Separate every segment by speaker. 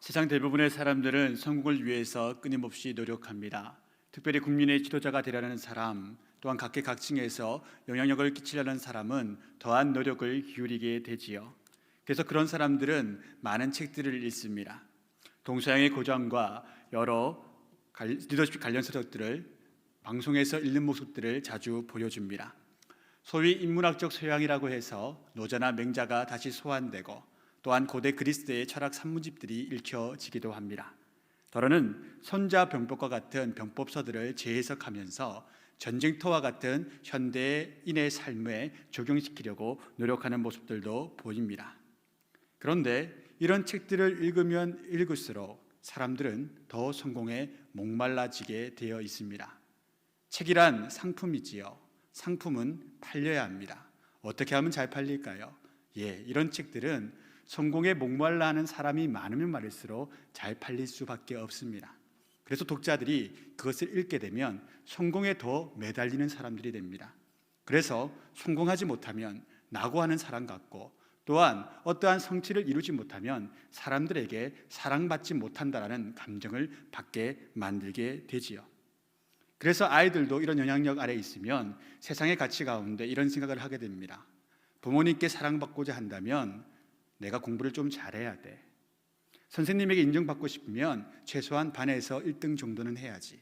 Speaker 1: 세상 대부분의 사람들은 성공을 위해서 끊임없이 노력합니다. 특별히 국민의 지도자가 되려는 사람, 또한 각계각층에서 영향력을 끼치려는 사람은 더한 노력을 기울이게 되지요. 그래서 그런 사람들은 많은 책들을 읽습니다. 동서양의 고전과 여러 리더십 관련 서적들을 방송에서 읽는 모습들을 자주 보여줍니다. 소위 인문학적 소양이라고 해서 노자나 맹자가 다시 소환되고, 또한 고대 그리스의 철학 산문집들이 읽혀지기도 합니다. 더러는 손자병법과 같은 병법서들을 재해석하면서 전쟁터와 같은 현대인의 삶에 적용시키려고 노력하는 모습들도 보입니다. 그런데 이런 책들을 읽으면 읽을수록 사람들은 더 성공에 목말라지게 되어 있습니다. 책이란 상품이지요. 상품은 팔려야 합니다. 어떻게 하면 잘 팔릴까요? 이런 책들은 성공에 목말라 하는 사람이 많으면 많을수록 잘 팔릴 수밖에 없습니다. 그래서 독자들이 그것을 읽게 되면 성공에 더 매달리는 사람들이 됩니다. 그래서 성공하지 못하면 낙오하는 사람 같고, 또한 어떠한 성취를 이루지 못하면 사람들에게 사랑받지 못한다라는 감정을 받게 만들게 되지요. 그래서 아이들도 이런 영향력 아래에 있으면 세상의 가치 가운데 이런 생각을 하게 됩니다. 부모님께 사랑받고자 한다면 내가 공부를 좀 잘해야 돼. 선생님에게 인정받고 싶으면 최소한 반에서 1등 정도는 해야지.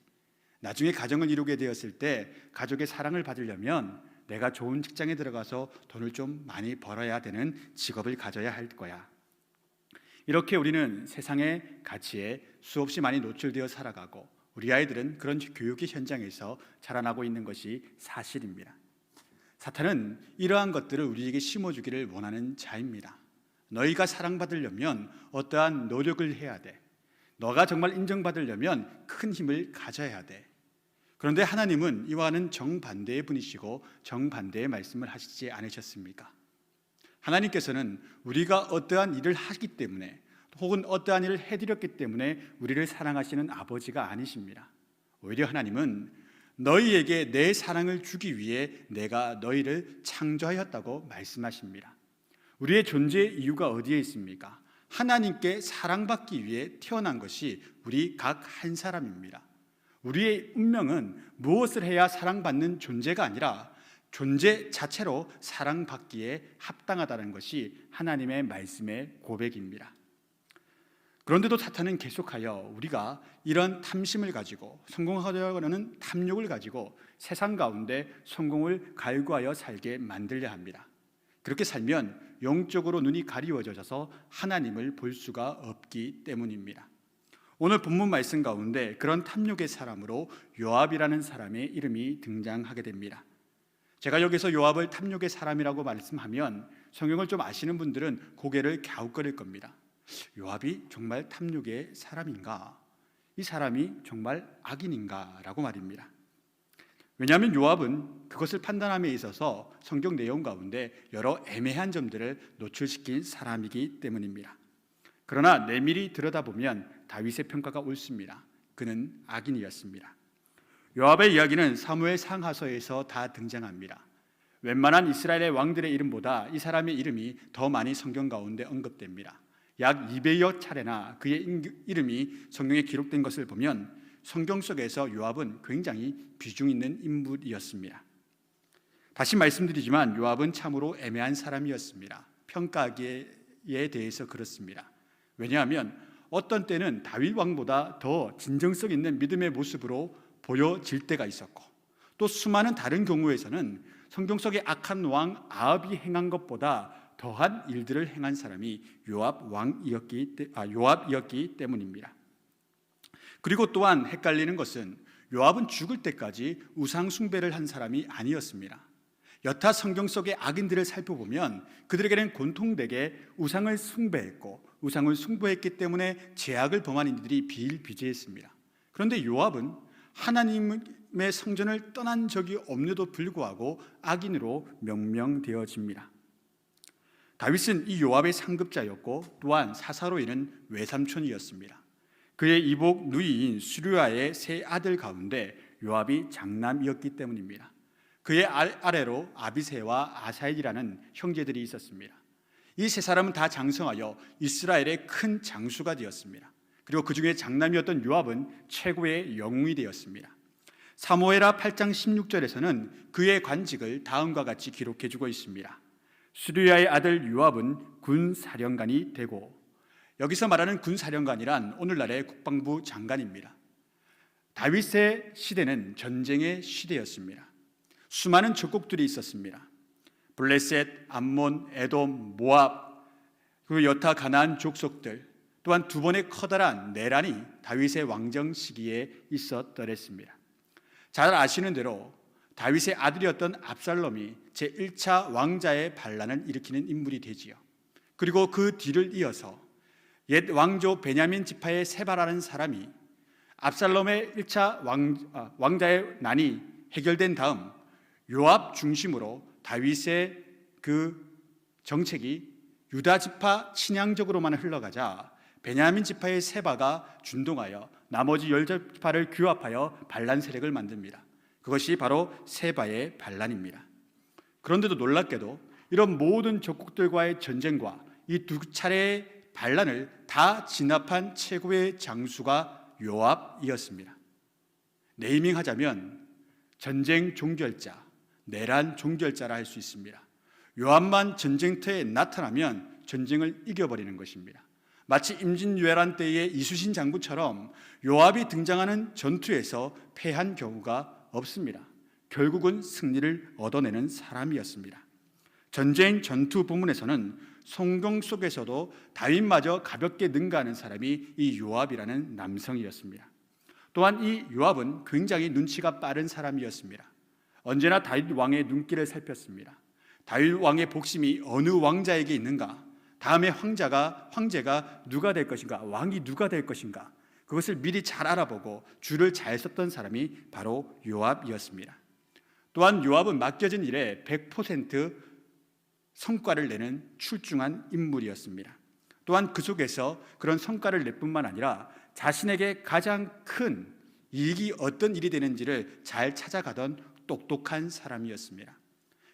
Speaker 1: 나중에 가정을 이루게 되었을 때 가족의 사랑을 받으려면 내가 좋은 직장에 들어가서 돈을 좀 많이 벌어야 되는 직업을 가져야 할 거야. 이렇게 우리는 세상의 가치에 수없이 많이 노출되어 살아가고, 우리 아이들은 그런 교육의 현장에서 자라나고 있는 것이 사실입니다. 사탄은 이러한 것들을 우리에게 심어주기를 원하는 자입니다. 너희가 사랑받으려면 어떠한 노력을 해야 돼. 너가 정말 인정받으려면 큰 힘을 가져야 돼. 그런데 하나님은 이와는 정반대의 분이시고 정반대의 말씀을 하시지 않으셨습니까? 하나님께서는 우리가 어떠한 일을 하기 때문에, 혹은 어떠한 일을 해드렸기 때문에 우리를 사랑하시는 아버지가 아니십니다. 오히려 하나님은 너희에게 내 사랑을 주기 위해 내가 너희를 창조하였다고 말씀하십니다. 우리의 존재의 이유가 어디에 있습니까? 하나님께 사랑받기 위해 태어난 것이 우리 각 한 사람입니다. 우리의 운명은 무엇을 해야 사랑받는 존재가 아니라 존재 자체로 사랑받기에 합당하다는 것이 하나님의 말씀의 고백입니다. 그런데도 사탄은 계속하여 우리가 이런 탐심을 가지고, 성공하려고 하는 탐욕을 가지고 세상 가운데 성공을 갈구하여 살게 만들려 합니다. 그렇게 살면 영적으로 눈이 가리워져서 하나님을 볼 수가 없기 때문입니다. 오늘 본문 말씀 가운데 그런 탐욕의 사람으로 요압이라는 사람의 이름이 등장하게 됩니다. 제가 여기서 요압을 탐욕의 사람이라고 말씀하면 성경을 좀 아시는 분들은 고개를 갸웃거릴 겁니다. 요압이 정말 탐욕의 사람인가? 이 사람이 정말 악인인가? 라고 말입니다. 왜냐하면 요압은 그것을 판단함에 있어서 성경 내용 가운데 여러 애매한 점들을 노출시킨 사람이기 때문입니다. 그러나 내밀히 들여다보면 다윗의 평가가 옳습니다. 그는 악인이었습니다. 요압의 이야기는 사무엘 상하서에서 다 등장합니다. 웬만한 이스라엘의 왕들의 이름보다 이 사람의 이름이 더 많이 성경 가운데 언급됩니다. 약 200여 차례나 그의 이름이 성경에 기록된 것을 보면 성경 속에서 요압은 굉장히 비중 있는 인물이었습니다. 다시 말씀드리지만 요압은 참으로 애매한 사람이었습니다. 평가하기에 대해서 그렇습니다. 왜냐하면 어떤 때는 다윗 왕보다 더 진정성 있는 믿음의 모습으로 보여질 때가 있었고, 또 수많은 다른 경우에서는 성경 속의 악한 왕 아합이 행한 것보다 더한 일들을 행한 사람이 요압이었기 때문입니다. 그리고 또한 헷갈리는 것은 요압은 죽을 때까지 우상 숭배를 한 사람이 아니었습니다. 여타 성경 속의 악인들을 살펴보면 그들에게는 공통되게 우상을 숭배했고, 우상을 숭배했기 때문에 죄악을 범한 이들이 비일비재했습니다. 그런데 요압은 하나님의 성전을 떠난 적이 없는데도 불구하고 악인으로 명명되어집니다. 다윗은 이 요압의 상급자였고, 또한 사사로이는 외삼촌이었습니다. 그의 이복 누이인 수르야의 세 아들 가운데 요압이 장남이었기 때문입니다. 그의 아래로 아비새와 아사엘이라는 형제들이 있었습니다. 이 세 사람은 다 장성하여 이스라엘의 큰 장수가 되었습니다. 그리고 그 중에 장남이었던 요압은 최고의 영웅이 되었습니다. 사무엘하 8장 16절에서는 그의 관직을 다음과 같이 기록해주고 있습니다. 수르야의 아들 요압은 군사령관이 되고, 여기서 말하는 군사령관이란 오늘날의 국방부 장관입니다. 다윗의 시대는 전쟁의 시대였습니다. 수많은 적국들이 있었습니다. 블레셋, 암몬, 에돔, 모압, 그리고 여타 가나안 족속들, 또한 두 번의 커다란 내란이 다윗의 왕정 시기에 있었더랬습니다. 잘 아시는 대로 다윗의 아들이었던 압살롬이 제1차 왕자의 반란을 일으키는 인물이 되지요. 그리고 그 뒤를 이어서 옛 왕조 베냐민 지파의 세바라는 사람이 압살롬의 1차 왕자의 난이 해결된 다음 요압 중심으로 다윗의 그 정책이 유다 지파 친향적으로만 흘러가자 베냐민 지파의 세바가 준동하여 나머지 10지파를 규합하여 반란 세력을 만듭니다. 그것이 바로 세바의 반란입니다. 그런데도 놀랍게도 이런 모든 적국들과의 전쟁과 이 두 차례의 반란을 다 진압한 최고의 장수가 요압이었습니다. 네이밍하자면 전쟁 종결자, 내란 종결자라 할 수 있습니다. 요압만 전쟁터에 나타나면 전쟁을 이겨버리는 것입니다. 마치 임진왜란 때의 이순신 장군처럼 요압이 등장하는 전투에서 패한 경우가 없습니다. 결국은 승리를 얻어내는 사람이었습니다. 전쟁 전투 부문에서는 성경 속에서도 다윗마저 가볍게 능가하는 사람이 이 요압이라는 남성이었습니다. 또한 이 요압은 굉장히 눈치가 빠른 사람이었습니다. 언제나 다윗 왕의 눈길을 살폈습니다. 다윗 왕의 복심이 어느 왕자에게 있는가, 다음에 황제가 누가 될 것인가, 왕이 누가 될 것인가, 그것을 미리 잘 알아보고 줄을 잘 섰던 사람이 바로 요압이었습니다. 또한 요압은 맡겨진 일에 100% 성과를 내는 출중한 인물이었습니다. 또한 그 속에서 그런 성과를 낼 뿐만 아니라 자신에게 가장 큰 이익이 어떤 일이 되는지를 잘 찾아가던 똑똑한 사람이었습니다.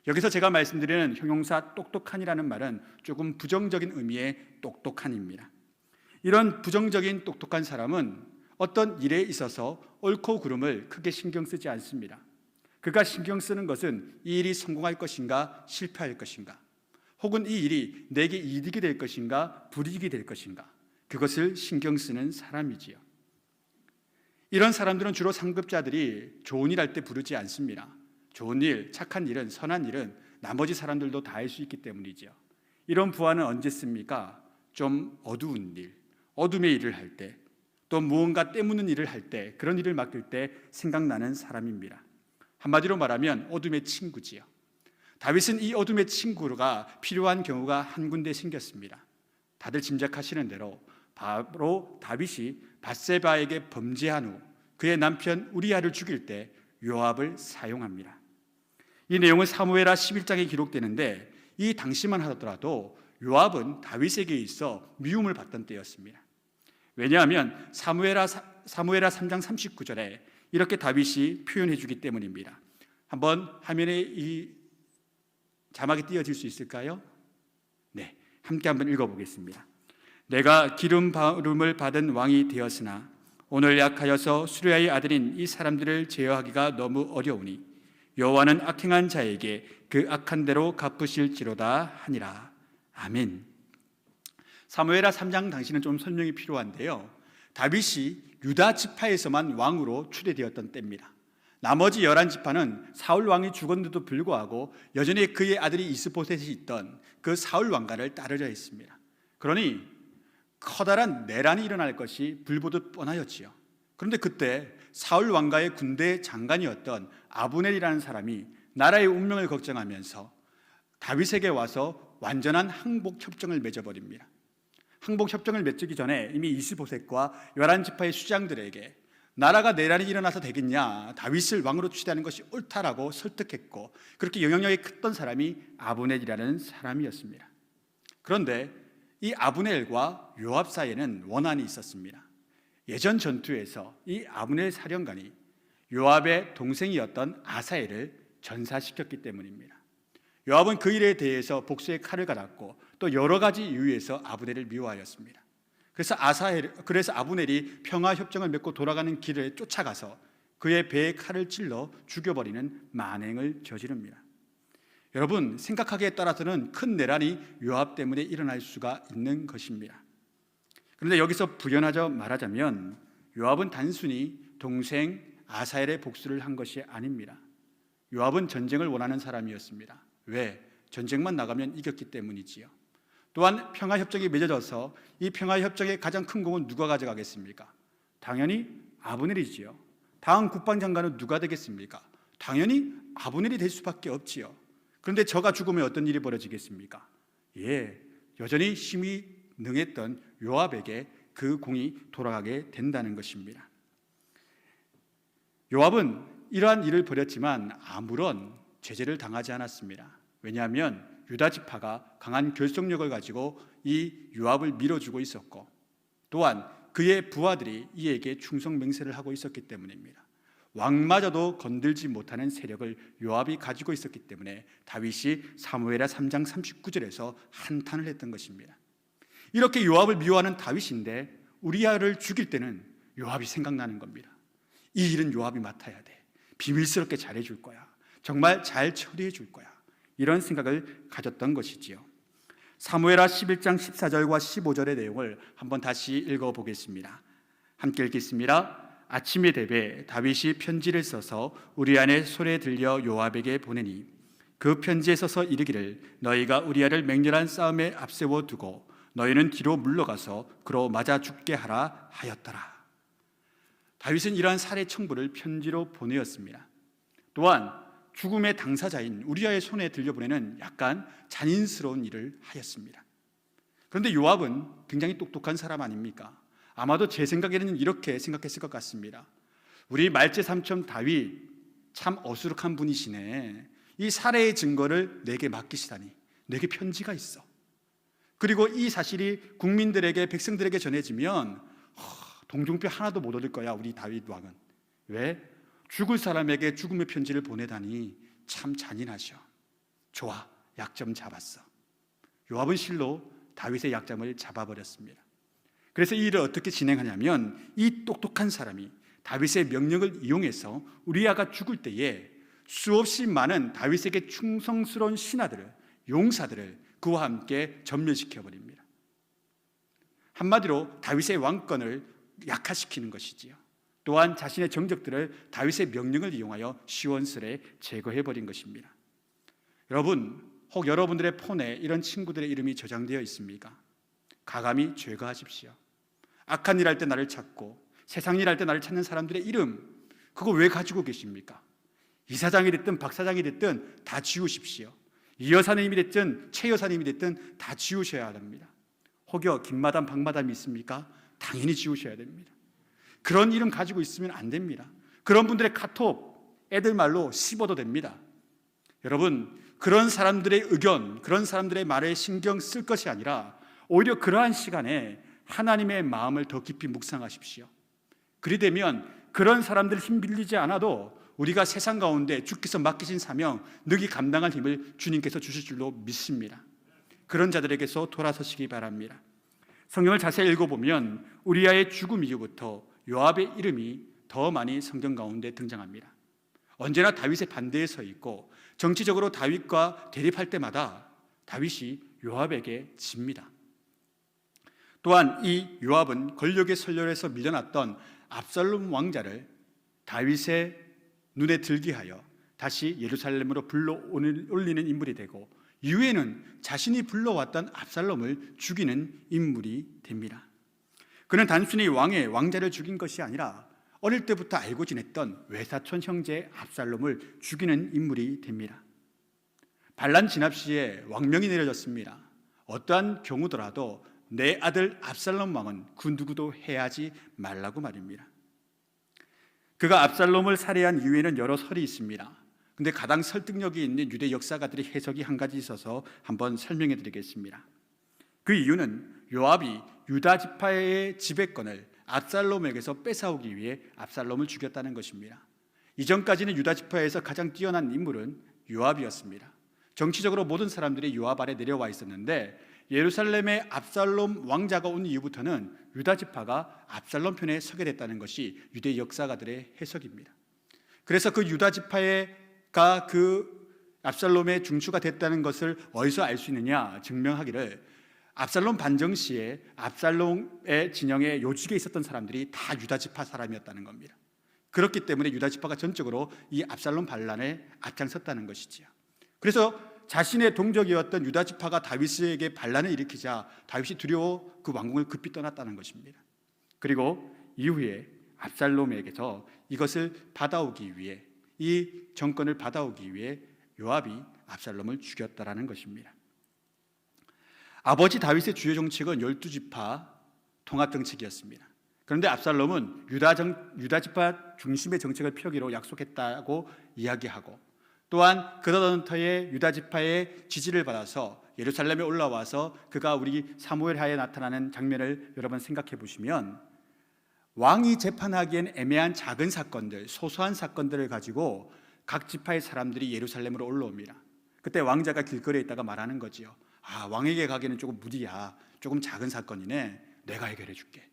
Speaker 1: 여기서 제가 말씀드리는 형용사 똑똑한이라는 말은 조금 부정적인 의미의 똑똑한입니다. 이런 부정적인 똑똑한 사람은 어떤 일에 있어서 옳고 그름을 크게 신경 쓰지 않습니다. 그가 신경 쓰는 것은 이 일이 성공할 것인가 실패할 것인가, 혹은 이 일이 내게 이득이 될 것인가 불이익이 될 것인가, 그것을 신경 쓰는 사람이지요. 이런 사람들은 주로 상급자들이 좋은 일 할 때 부르지 않습니다. 좋은 일, 착한 일은, 선한 일은 나머지 사람들도 다 할 수 있기 때문이죠. 이런 부하는 언제 씁니까? 좀 어두운 일, 어둠의 일을 할 때, 또 무언가 때묻는 일을 할 때, 그런 일을 맡길 때 생각나는 사람입니다. 한마디로 말하면 어둠의 친구지요. 다윗은 이 어둠의 친구가 필요한 경우가 한 군데 생겼습니다. 다들 짐작하시는 대로 바로 다윗이 밧세바에게 범죄한 후 그의 남편 우리아를 죽일 때 요압을 사용합니다. 이 내용은 사무엘하 11장에 기록되는데 이 당시만 하더라도 요압은 다윗에게 있어 미움을 받던 때였습니다. 왜냐하면 사무엘하 3장 39절에 이렇게 다윗이 표현해 주기 때문입니다. 한번 화면에 이 자막이 띄어질 수 있을까요? 네, 함께 한번 읽어보겠습니다. 내가 기름 부음을 받은 왕이 되었으나 오늘 약하여서 수르야의 아들인 이 사람들을 제어하기가 너무 어려우니 여호와는 악행한 자에게 그 악한 대로 갚으실지로다 하니라. 아멘. 사무엘하 3장 당시는 좀 설명이 필요한데요, 다윗이 유다 지파에서만 왕으로 추대되었던 때입니다. 나머지 11지파는 사울 왕이 죽었는데도 불구하고 여전히 그의 아들이 이스보셋이 있던 그 사울 왕가를 따르려 했습니다. 그러니 커다란 내란이 일어날 것이 불보듯 뻔하였지요. 그런데 그때 사울 왕가의 군대 장관이었던 아브넬이라는 사람이 나라의 운명을 걱정하면서 다윗에게 와서 완전한 항복 협정을 맺어버립니다. 항복 협정을 맺기 전에 이미 이스보셋과 11지파의 수장들에게 나라가 내란이 일어나서 되겠냐, 다윗을 왕으로 취대하는 것이 옳다라고 설득했고, 그렇게 영향력이 컸던 사람이 아브넬이라는 사람이었습니다. 그런데 이 아브넬과 요압 사이에는 원한이 있었습니다. 예전 전투에서 이 아브넬 사령관이 요압의 동생이었던 아사엘을 전사시켰기 때문입니다. 요압은 그 일에 대해서 복수의 칼을 갈았고 또 여러 가지 이유에서 아브넬을 미워하였습니다. 그래서 아브넬이 평화 협정을 맺고 돌아가는 길에 쫓아가서 그의 배에 칼을 찔러 죽여버리는 만행을 저지릅니다. 여러분, 생각하기에 따라서는 큰 내란이 요압 때문에 일어날 수가 있는 것입니다. 그런데 여기서 부연하자 말하자면 요압은 단순히 동생 아사엘의 복수를 한 것이 아닙니다. 요압은 전쟁을 원하는 사람이었습니다. 왜? 전쟁만 나가면 이겼기 때문이지요. 또한 평화협정이 맺어져서 이 평화협정의 가장 큰 공은 누가 가져가겠습니까? 당연히 아브넬이지요. 다음 국방장관은 누가 되겠습니까? 당연히 아브넬이 될 수밖에 없지요. 그런데 저가 죽으면 어떤 일이 벌어지겠습니까? 여전히 힘이 능했던 요압에게 그 공이 돌아가게 된다는 것입니다. 요압은 이러한 일을 벌였지만 아무런 제재를 당하지 않았습니다. 왜냐하면 유다 지파가 강한 결속력을 가지고 이 요압을 밀어주고 있었고, 또한 그의 부하들이 이에게 충성 맹세를 하고 있었기 때문입니다. 왕마저도 건들지 못하는 세력을 요압이 가지고 있었기 때문에 다윗이 사무엘하 3장 39절에서 한탄을 했던 것입니다. 이렇게 요압을 미워하는 다윗인데 우리아를 죽일 때는 요압이 생각나는 겁니다. 이 일은 요압이 맡아야 돼. 비밀스럽게 잘해줄 거야. 정말 잘 처리해 줄 거야. 이런 생각을 가졌던 것이지요. 사무엘하 11장 14절과 15절의 내용을 한번 다시 읽어보겠습니다. 함께 읽겠습니다. 아침이 되매 다윗이 편지를 써서 우리아의 손에 들려 요압에게 보내니 그 편지에 써서 이르기를 너희가 우리아를 맹렬한 싸움에 앞세워 두고 너희는 뒤로 물러가서 그로 맞아 죽게 하라 하였더라. 다윗은 이러한 살해 청부를 편지로 보내었습니다. 또한 죽음의 당사자인 우리아의 손에 들려보내는 약간 잔인스러운 일을 하였습니다. 그런데 요압은 굉장히 똑똑한 사람 아닙니까? 아마도 제 생각에는 이렇게 생각했을 것 같습니다. 우리 말제 삼촌 다윗 참 어수룩한 분이시네. 이 살해의 증거를 내게 맡기시다니. 내게 편지가 있어. 그리고 이 사실이 국민들에게, 백성들에게 전해지면 동정표 하나도 못 얻을 거야, 우리 다윗 왕은. 왜? 죽을 사람에게 죽음의 편지를 보내다니 참 잔인하셔. 좋아, 약점 잡았어. 요압은 실로 다윗의 약점을 잡아버렸습니다. 그래서 이 일을 어떻게 진행하냐면 이 똑똑한 사람이 다윗의 명령을 이용해서 우리아가 죽을 때에 수없이 많은 다윗에게 충성스러운 신하들을, 용사들을 그와 함께 전멸시켜버립니다. 한마디로 다윗의 왕권을 약화시키는 것이지요. 또한 자신의 정적들을 다윗의 명령을 이용하여 시원스레 제거해버린 것입니다. 여러분, 혹 여러분들의 폰에 이런 친구들의 이름이 저장되어 있습니까? 가감히 제거하십시오. 악한 일 할 때 나를 찾고 세상 일 할 때 나를 찾는 사람들의 이름, 그거 왜 가지고 계십니까? 이사장이 됐든 박사장이 됐든 다 지우십시오. 이 여사님이 됐든 최 여사님이 됐든 다 지우셔야 합니다. 혹여 김마담 박마담이 있습니까? 당연히 지우셔야 됩니다. 그런 이름 가지고 있으면 안 됩니다. 그런 분들의 카톡 애들 말로 씹어도 됩니다. 여러분, 그런 사람들의 의견, 그런 사람들의 말에 신경 쓸 것이 아니라 오히려 그러한 시간에 하나님의 마음을 더 깊이 묵상하십시오. 그리 되면 그런 사람들 힘 빌리지 않아도 우리가 세상 가운데 주께서 맡기신 사명 능히 감당할 힘을 주님께서 주실 줄로 믿습니다. 그런 자들에게서 돌아서시기 바랍니다. 성경을 자세히 읽어보면 우리아의 죽음 이후부터 요압의 이름이 더 많이 성경 가운데 등장합니다. 언제나 다윗의 반대에 서 있고 정치적으로 다윗과 대립할 때마다 다윗이 요압에게 집니다. 또한 이 요압은 권력의 선열에서 밀려났던 압살롬 왕자를 다윗의 눈에 들게 하여 다시 예루살렘으로 불러 올리는 인물이 되고 이후에는 자신이 불러왔던 압살롬을 죽이는 인물이 됩니다. 그는 단순히 왕자를 죽인 것이 아니라 어릴 때부터 알고 지냈던 외사촌 형제 압살롬을 죽이는 인물이 됩니다. 반란 진압 시에 왕명이 내려졌습니다. 어떠한 경우더라도 내 아들 압살롬 왕은 그 누구도 해하지 말라고 말입니다. 그가 압살롬을 살해한 이유에는 여러 설이 있습니다. 근데 가장 설득력이 있는 유대 역사가들의 해석이 한 가지 있어서 한번 설명해 드리겠습니다. 그 이유는 요압이 유다 지파의 지배권을 압살롬에게서 뺏어오기 위해 압살롬을 죽였다는 것입니다. 이전까지는 유다 지파에서 가장 뛰어난 인물은 요압이었습니다. 정치적으로 모든 사람들이 요압 아래 내려와 있었는데 예루살렘에 압살롬 왕자가 온 이후부터는 유다 지파가 압살롬 편에 서게 됐다는 것이 유대 역사가들의 해석입니다. 그래서 그 유다 지파가 그 압살롬의 중추가 됐다는 것을 어디서 알 수 있느냐 증명하기를, 압살롬 반정 시에 압살롬의 진영에 요직에 있었던 사람들이 다 유다 지파 사람이었다는 겁니다. 그렇기 때문에 유다 지파가 전적으로 이 압살롬 반란에 앞장섰다는 것이지요. 그래서 자신의 동족이었던 유다 지파가 다윗에게 반란을 일으키자 다윗이 두려워 그 왕궁을 급히 떠났다는 것입니다. 그리고 이후에 압살롬에게서 이것을 받아오기 위해, 이 정권을 받아오기 위해 요압이 압살롬을 죽였다라는 것입니다. 아버지 다윗의 주요 정책은 12지파 통합 정책이었습니다. 그런데 압살롬은 유다 지파 중심의 정책을 펴기로 약속했다고 이야기하고, 또한 그더던터의 유다 지파의 지지를 받아서 예루살렘에 올라와서 그가 우리 사무엘하에 나타나는 장면을 여러분 생각해 보시면, 왕이 재판하기엔 애매한 작은 사건들, 소소한 사건들을 가지고 각 지파의 사람들이 예루살렘으로 올라옵니다. 그때 왕자가 길거리에 있다가 말하는 거지요. 왕에게 가기는 조금 무리야. 조금 작은 사건이네. 내가 해결해 줄게.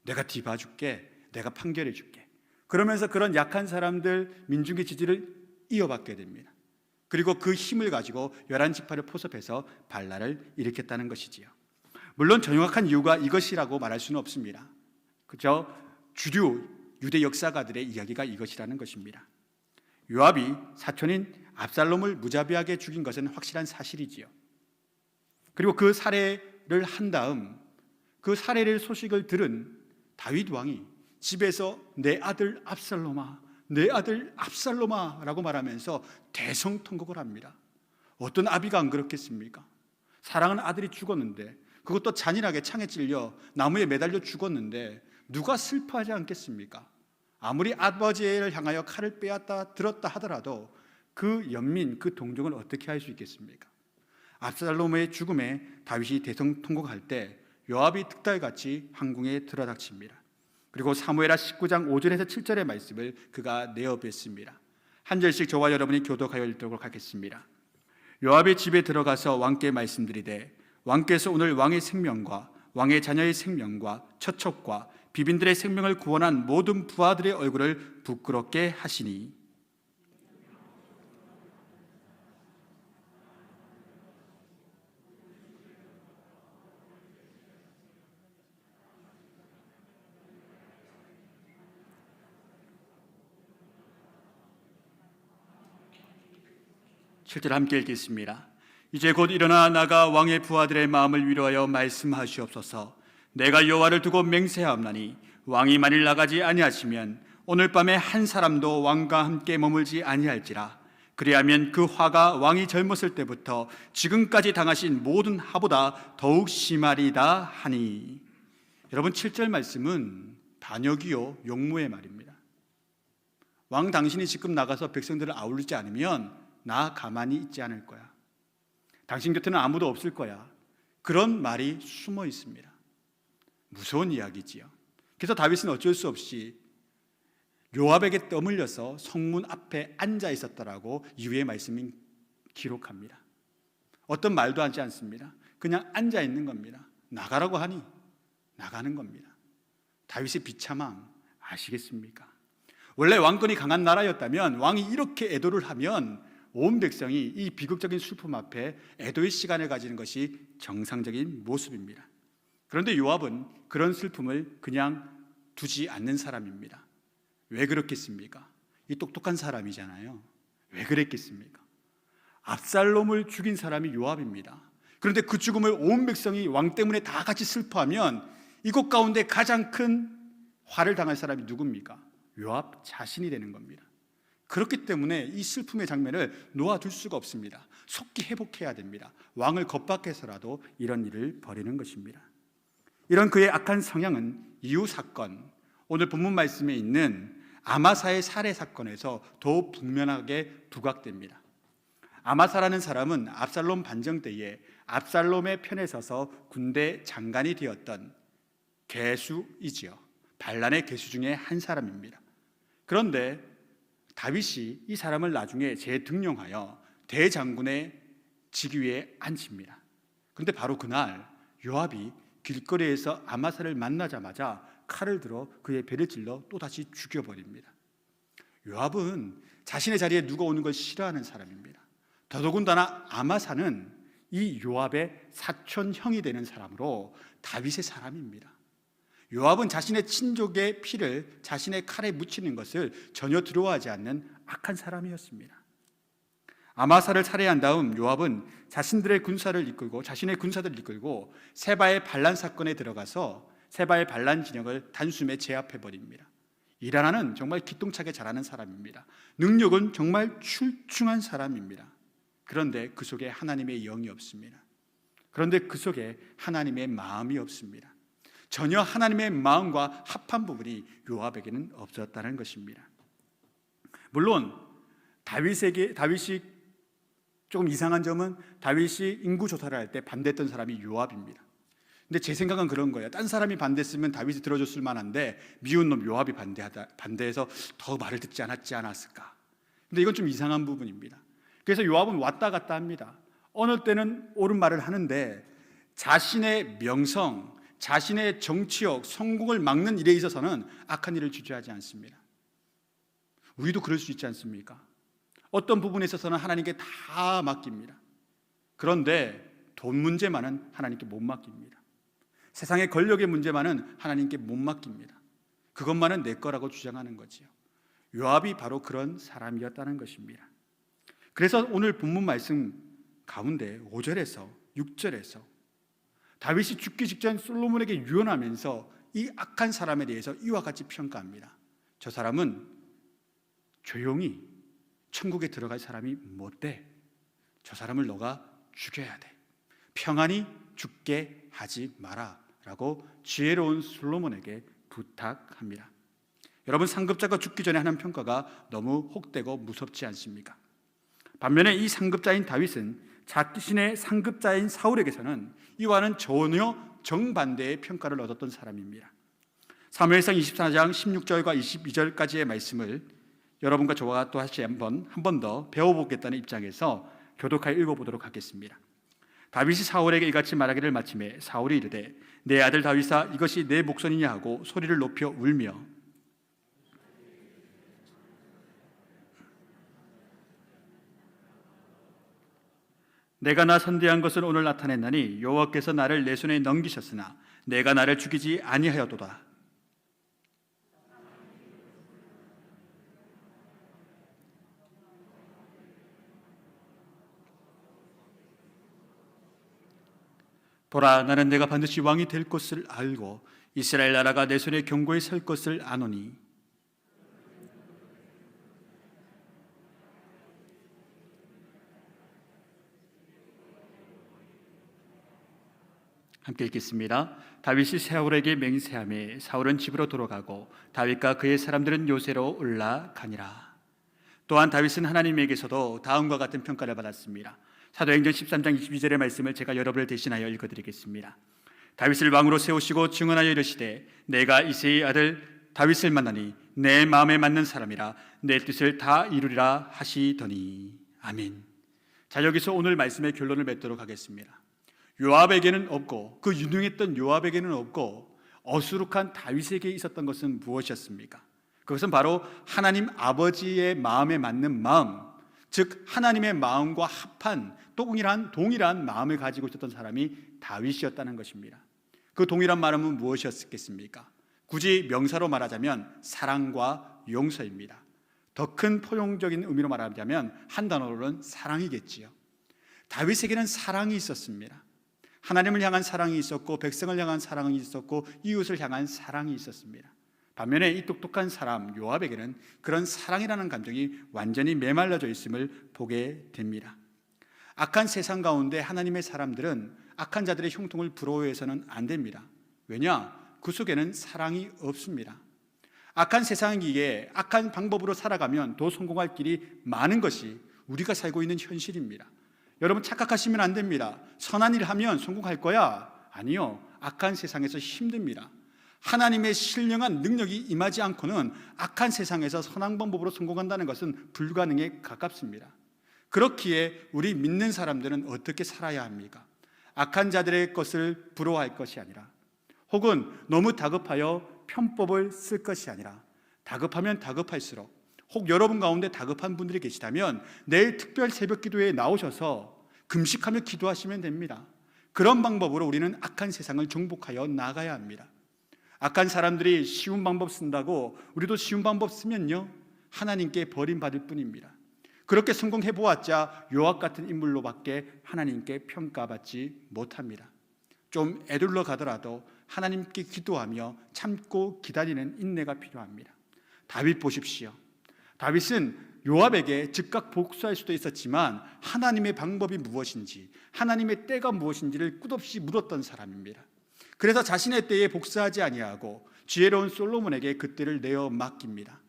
Speaker 1: 내가 뒤봐 줄게. 내가 판결해 줄게. 그러면서 그런 약한 사람들 민중의 지지를 이어받게 됩니다. 그리고 그 힘을 가지고 11지파를 포섭해서 반란을 일으켰다는 것이지요. 물론 정확한 이유가 이것이라고 말할 수는 없습니다. 그저 주류 유대 역사가들의 이야기가 이것이라는 것입니다. 요압이 사촌인 압살롬을 무자비하게 죽인 것은 확실한 사실이지요. 그리고 그 살해를 한 다음 그 살해를 소식을 들은 다윗 왕이 집에서 내 아들 압살롬아, 내 아들 압살롬아 라고 말하면서 대성통곡을 합니다. 어떤 아비가 안 그렇겠습니까? 사랑하는 아들이 죽었는데, 그것도 잔인하게 창에 찔려 나무에 매달려 죽었는데 누가 슬퍼하지 않겠습니까? 아무리 아버지를 향하여 칼을 빼앗다 들었다 하더라도 그 연민, 그 동정을 어떻게 할 수 있겠습니까? 압살롬의 죽음에 다윗이 대성통곡할 때 요압이 득달같이 황궁에 들어닥칩니다. 그리고 사무엘하 19장 5절에서 7절의 말씀을 그가 내어 뵙습니다. 한 절씩 저와 여러분이 교독하여 읽도록 하겠습니다. 요압의 집에 들어가서 왕께 말씀드리되, 왕께서 오늘 왕의 생명과 왕의 자녀의 생명과 처첩과 비빈들의 생명을 구원한 모든 부하들의 얼굴을 부끄럽게 하시니, 7절 함께 읽겠습니다. 이제 곧 일어나 나가 왕의 부하들의 마음을 위로하여 말씀하시옵소서. 내가 여호와를 두고 맹세하옵나니 왕이 만일 나가지 아니하시면 오늘 밤에 한 사람도 왕과 함께 머물지 아니할지라. 그리하면 그 화가 왕이 젊었을 때부터 지금까지 당하신 모든 화보다 더욱 심하리다 하니. 여러분, 7절 말씀은 반역이요 용모의 말입니다. 왕 당신이 지금 나가서 백성들을 아우르지 않으면 나 가만히 있지 않을 거야. 당신 곁에는 아무도 없을 거야. 그런 말이 숨어 있습니다. 무서운 이야기지요. 그래서 다윗은 어쩔 수 없이 요압에게 떠밀려서 성문 앞에 앉아 있었다라고 이후의 말씀이 기록합니다. 어떤 말도 하지 않습니다. 그냥 앉아 있는 겁니다. 나가라고 하니 나가는 겁니다. 다윗의 비참함 아시겠습니까? 원래 왕권이 강한 나라였다면 왕이 이렇게 애도를 하면 온 백성이 이 비극적인 슬픔 앞에 애도의 시간을 가지는 것이 정상적인 모습입니다. 그런데 요압은 그런 슬픔을 그냥 두지 않는 사람입니다. 왜 그렇겠습니까? 이 똑똑한 사람이잖아요. 왜 그랬겠습니까? 압살롬을 죽인 사람이 요압입니다. 그런데 그 죽음을 온 백성이 왕 때문에 다 같이 슬퍼하면 이곳 가운데 가장 큰 화를 당할 사람이 누굽니까? 요압 자신이 되는 겁니다. 그렇기 때문에 이 슬픔의 장면을 놓아둘 수가 없습니다. 속히 회복해야 됩니다. 왕을 겁박해서라도 이런 일을 벌이는 것입니다. 이런 그의 악한 성향은 이후 사건, 오늘 본문 말씀에 있는 아마사의 살해 사건에서 더욱 분명하게 부각됩니다. 아마사라는 사람은 압살롬 반정 때에 압살롬의 편에 서서 군대 장관이 되었던 괴수이지요. 반란의 괴수 중에 한 사람입니다. 그런데 다윗이 이 사람을 나중에 재등용하여 대장군의 직위에 앉힙니다. 그런데 바로 그날 요압이 길거리에서 아마사를 만나자마자 칼을 들어 그의 배를 찔러 또다시 죽여버립니다. 요압은 자신의 자리에 누가 오는 걸 싫어하는 사람입니다. 더더군다나 아마사는 이 요압의 사촌형이 되는 사람으로 다윗의 사람입니다. 요압은 자신의 친족의 피를 자신의 칼에 묻히는 것을 전혀 두려워하지 않는 악한 사람이었습니다. 아마사를 살해한 다음 요압은 자신의 군사들을 이끌고 세바의 반란 사건에 들어가서 세바의 반란 진영을 단숨에 제압해 버립니다. 일하나는 정말 기똥차게 잘하는 사람입니다. 능력은 정말 출중한 사람입니다. 그런데 그 속에 하나님의 영이 없습니다. 그런데 그 속에 하나님의 마음이 없습니다. 전혀 하나님의 마음과 합한 부분이 요압에게는 없었다는 것입니다. 물론 다윗이 조금 이상한 점은 다윗이 인구 조사를 할 때 반대했던 사람이 요압입니다. 근데 제 생각은 그런 거예요. 딴 사람이 반대했으면 다윗이 들어줬을 만한데 미운 놈 요압이 반대해서 더 말을 듣지 않았을까. 근데 이건 좀 이상한 부분입니다. 그래서 요압은 왔다 갔다 합니다. 어느 때는 옳은 말을 하는데 자신의 명성, 자신의 정치력, 성공을 막는 일에 있어서는 악한 일을 주저하지 않습니다. 우리도 그럴 수 있지 않습니까? 어떤 부분에 있어서는 하나님께 다 맡깁니다. 그런데 돈 문제만은 하나님께 못 맡깁니다. 세상의 권력의 문제만은 하나님께 못 맡깁니다. 그것만은 내 거라고 주장하는 거지요. 요압이 바로 그런 사람이었다는 것입니다. 그래서 오늘 본문 말씀 가운데 5절에서 6절에서 다윗이 죽기 직전 솔로몬에게 유언하면서 이 악한 사람에 대해서 이와 같이 평가합니다. 저 사람은 조용히 천국에 들어갈 사람이 못 돼. 저 사람을 너가 죽여야 돼. 평안히 죽게 하지 마라 라고 지혜로운 솔로몬에게 부탁합니다. 여러분, 상급자가 죽기 전에 하는 평가가 너무 혹되고 무섭지 않습니까? 반면에 이 상급자인 다윗은 자신의 상급자인 사울에게서는 이와는 전혀 정반대의 평가를 얻었던 사람입니다. 사무엘상 24장 16절과 22절까지의 말씀을 여러분과 저와 또 다시 한 번 더 배워보겠다는 입장에서 교독하여 읽어보도록 하겠습니다. 다윗이 사울에게 이같이 말하기를 마침에 사울이 이르되 내 아들 다윗아 이것이 내 목소리냐 하고 소리를 높여 울며 내가 나 선대한 것을 오늘 나타냈나니 여호와께서 나를 내 손에 넘기셨으나 내가 나를 죽이지 아니하였도다. 보라, 나는 내가 반드시 왕이 될 것을 알고 이스라엘 나라가 내 손에 견고히 설 것을 아노니 함께 읽겠습니다. 다윗이 사울에게 맹세하매 사울은 집으로 돌아가고 다윗과 그의 사람들은 요새로 올라가니라. 또한 다윗은 하나님에게서도 다음과 같은 평가를 받았습니다. 사도행전 13장 22절의 말씀을 제가 여러분을 대신하여 읽어드리겠습니다. 다윗을 왕으로 세우시고 증언하여 이르시되 내가 이새의 아들 다윗을 만나니 내 마음에 맞는 사람이라 내 뜻을 다 이루리라 하시더니. 아멘. 자, 여기서 오늘 말씀의 결론을 맺도록 하겠습니다. 요압에게는 없고 그 유능했던 요압에게는 없고 어수룩한 다윗에게 있었던 것은 무엇이었습니까? 그것은 바로 하나님 아버지의 마음에 맞는 마음, 즉 하나님의 마음과 합한 동일한 마음을 가지고 있었던 사람이 다윗이었다는 것입니다. 그 동일한 마음은 무엇이었겠습니까? 굳이 명사로 말하자면 사랑과 용서입니다. 더 큰 포용적인 의미로 말하자면 한 단어로는 사랑이겠지요. 다윗에게는 사랑이 있었습니다. 하나님을 향한 사랑이 있었고 백성을 향한 사랑이 있었고 이웃을 향한 사랑이 있었습니다. 반면에 이 똑똑한 사람 요압에게는 그런 사랑이라는 감정이 완전히 메말라져 있음을 보게 됩니다. 악한 세상 가운데 하나님의 사람들은 악한 자들의 형통을 부러워해서는 안 됩니다. 왜냐? 그 속에는 사랑이 없습니다. 악한 세상이기에 악한 방법으로 살아가면 더 성공할 길이 많은 것이 우리가 살고 있는 현실입니다. 여러분, 착각하시면 안 됩니다. 선한 일 하면 성공할 거야. 아니요, 악한 세상에서 힘듭니다. 하나님의 신령한 능력이 임하지 않고는 악한 세상에서 선한 방법으로 성공한다는 것은 불가능에 가깝습니다. 그렇기에 우리 믿는 사람들은 어떻게 살아야 합니까? 악한 자들의 것을 부러워할 것이 아니라, 혹은 너무 다급하여 편법을 쓸 것이 아니라, 다급하면 다급할수록, 혹 여러분 가운데 다급한 분들이 계시다면 내일 특별 새벽 기도에 나오셔서 금식하며 기도하시면 됩니다. 그런 방법으로 우리는 악한 세상을 정복하여 나가야 합니다. 악한 사람들이 쉬운 방법 쓴다고 우리도 쉬운 방법 쓰면요, 하나님께 버림받을 뿐입니다. 그렇게 성공해 보았자 요압 같은 인물로밖에 하나님께 평가받지 못합니다. 좀 애들러 가더라도 하나님께 기도하며 참고 기다리는 인내가 필요합니다. 다윗 보십시오. 다윗은 요압에게 즉각 복수할 수도 있었지만 하나님의 방법이 무엇인지, 하나님의 때가 무엇인지를 끝없이 물었던 사람입니다. 그래서 자신의 때에 복수하지 아니하고 지혜로운 솔로몬에게 그 때를 내어 맡깁니다.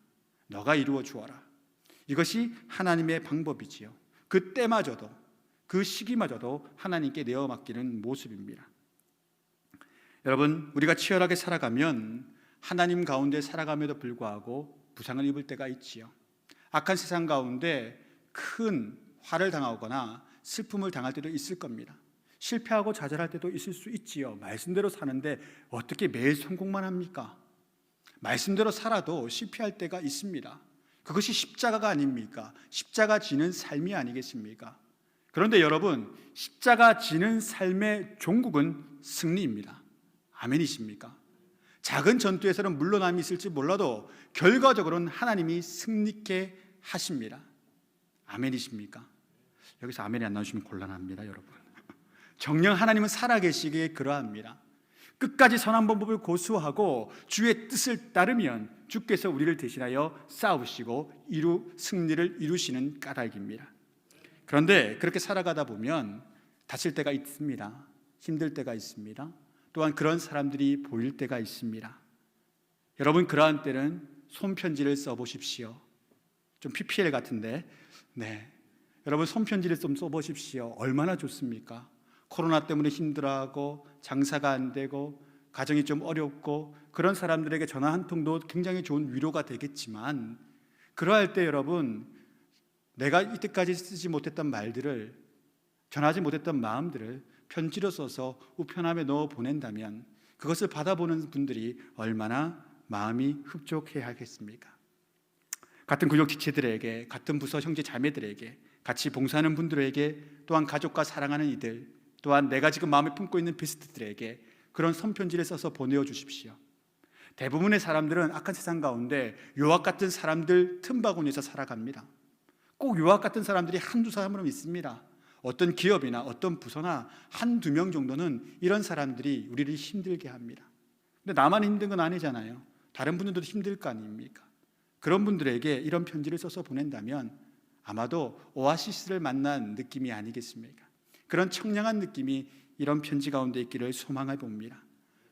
Speaker 1: 너가 이루어 주어라. 이것이 하나님의 방법이지요. 그 때마저도, 그 시기마저도 하나님께 내어 맡기는 모습입니다. 여러분, 우리가 치열하게 살아가면 하나님 가운데 살아감에도 불구하고 부상을 입을 때가 있지요. 악한 세상 가운데 큰 화를 당하거나 슬픔을 당할 때도 있을 겁니다. 실패하고 좌절할 때도 있을 수 있지요. 말씀대로 사는데 어떻게 매일 성공만 합니까? 말씀대로 살아도 실패할 때가 있습니다. 그것이 십자가가 아닙니까? 십자가 지는 삶이 아니겠습니까? 그런데 여러분, 십자가 지는 삶의 종국은 승리입니다. 아멘이십니까? 작은 전투에서는 물러남이 있을지 몰라도 결과적으로는 하나님이 승리케 하십니다. 아멘이십니까? 여기서 아멘이 안 나오시면 곤란합니다, 여러분. 정녕 하나님은 살아계시기에 그러합니다. 끝까지 선한 방법을 고수하고 주의 뜻을 따르면 주께서 우리를 대신하여 싸우시고 승리를 이루시는 까닭입니다. 그런데 그렇게 살아가다 보면 다칠 때가 있습니다. 힘들 때가 있습니다. 또한 그런 사람들이 보일 때가 있습니다. 여러분, 그러한 때는 손편지를 써보십시오. 좀 PPL 같은데, 여러분 손편지를 좀 써보십시오. 얼마나 좋습니까? 코로나 때문에 힘들어하고 장사가 안 되고 가정이 좀 어렵고 그런 사람들에게 전화 한 통도 굉장히 좋은 위로가 되겠지만, 그러할 때 여러분, 내가 이때까지 쓰지 못했던 말들을, 전하지 못했던 마음들을 편지로 써서 우편함에 넣어 보낸다면 그것을 받아보는 분들이 얼마나 마음이 흡족해야 하겠습니까? 같은 구역 지체들에게, 같은 부서 형제 자매들에게, 같이 봉사하는 분들에게, 또한 가족과 사랑하는 이들, 또한 내가 지금 마음에 품고 있는 베스트들에게 그런 손편지를 써서 보내어 주십시오. 대부분의 사람들은 악한 세상 가운데 요압 같은 사람들 틈바구니에서 살아갑니다. 꼭 요압 같은 사람들이 한두 사람은 있습니다. 어떤 기업이나 어떤 부서나 한두 명 정도는 이런 사람들이 우리를 힘들게 합니다. 근데 나만 힘든 건 아니잖아요. 다른 분들도 힘들 거 아닙니까? 그런 분들에게 이런 편지를 써서 보낸다면 아마도 오아시스를 만난 느낌이 아니겠습니까? 그런 청량한 느낌이 이런 편지 가운데 있기를 소망해 봅니다.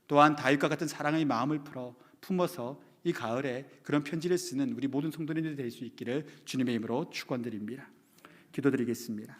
Speaker 1: 또한 다윗과 같은 사랑의 마음을 품어서 이 가을에 그런 편지를 쓰는 우리 모든 성도님들이 될 수 있기를 주님의 이름으로 축원드립니다. 기도드리겠습니다.